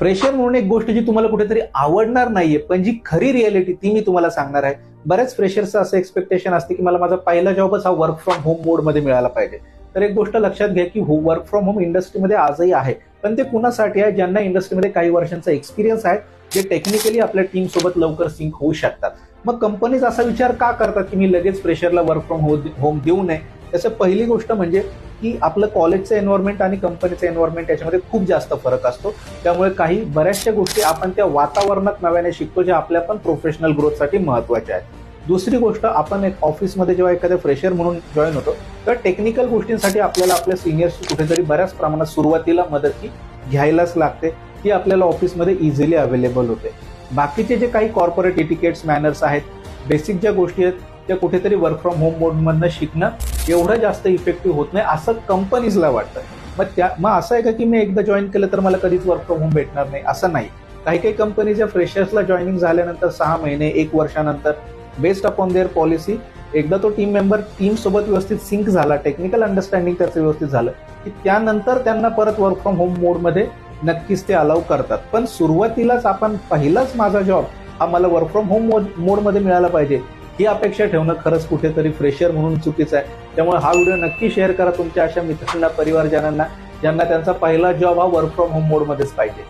Fresher म्हणून एक गोष्ट जी तुम्हाला कुठेतरी आवडणार नाहीये, पण जी खरी रिअलिटी ती मी तुम्हाला सांगणार आहे. बऱ्याच फ्रेशर्सचं असं एक्सपेक्टेशन असते की मला माझा पहिला जॉबच हा वर्क फ्रॉम होम मोडमध्ये मिळाला पाहिजे. तर एक गोष्ट लक्षात घ्या की वर्क फ्रॉम होम इंडस्ट्रीमध्ये आजही आहे, पण ते कुणासाठी आहे? ज्यांना इंडस्ट्रीमध्ये काही वर्षांचा एक्सपिरियन्स आहे, जे टेक्निकली आपल्या टीम सोबत लवकर सिंक होऊ शकतात. मग कंपनीज असा विचार का करतात की मी लगेच फ्रेशरला वर्क फ्रॉम होम देऊ नये? त्याचं पहिली गोष्ट म्हणजे की आपलं कॉलेजचं एन्व्हायरमेंट आणि कंपनीचं एन्व्हायरमेंट याच्यामध्ये खूप जास्त फरक असतो. त्यामुळे बऱ्याचशा गोष्टी आपण त्या वातावरणात नव्याने शिकतो, ज्या आपल्या पण प्रोफेशनल ग्रोथसाठी महत्वाच्या आहेत. दुसरी गोष्ट, आपण एक ऑफिसमध्ये जेव्हा एखाद्या फ्रेशर म्हणून जॉईन होतो, तर टेक्निकल गोष्टींसाठी आपल्याला आपल्या सिनियर्सची कुठेतरी बऱ्याच प्रमाणात सुरुवातीला मदत घ्यायलाच लागते. ती आपल्याला ऑफिसमध्ये इझिली अवेलेबल होते. बाकीचे जे काही कॉर्पोरेट इटिकेट्स, मॅनर्स आहेत, बेसिक ज्या गोष्टी आहेत, त्या कुठेतरी वर्क फ्रॉम होम मोडमधनं शिकणं एवढं जास्त इफेक्टिव्ह होत नाही असं कंपनीजला वाटतं. मग असं आहे का की मी एकदा जॉईन केलं तर मला कधीच वर्क फ्रॉम होम भेटणार नाही? असं नाही. काही कंपनीज या फ्रेशर्सला जॉईनिंग झाल्यानंतर 6 महिने, 1 वर्षानंतर बेस्ड अपॉन देअर पॉलिसी, एकदा तो टीम मेंबर टीम सोबत व्यवस्थित सिंक झाला, टेक्निकल अंडरस्टँडिंग त्याचं व्यवस्थित झालं, की त्यानंतर त्यांना परत वर्क फ्रॉम होम मोडमध्ये नक्कीच ते अलाउ करतात. पण सुरुवातीलाच आपण पहिलाच माझा जॉब हा मला वर्क फ्रॉम होम मोडमध्ये मिळाला पाहिजे ही अपेक्षा ठेवणं खरंच कुठेतरी फ्रेशर म्हणून चुकीचं आहे. त्यामुळे हा व्हिडिओ नक्की शेअर करा तुमच्या अशा मित्रांना, परिवारजनांना, ज्यांना त्यांचा पहिला जॉब हा वर्क फ्रॉम होम मोडमध्येच पाहिजे.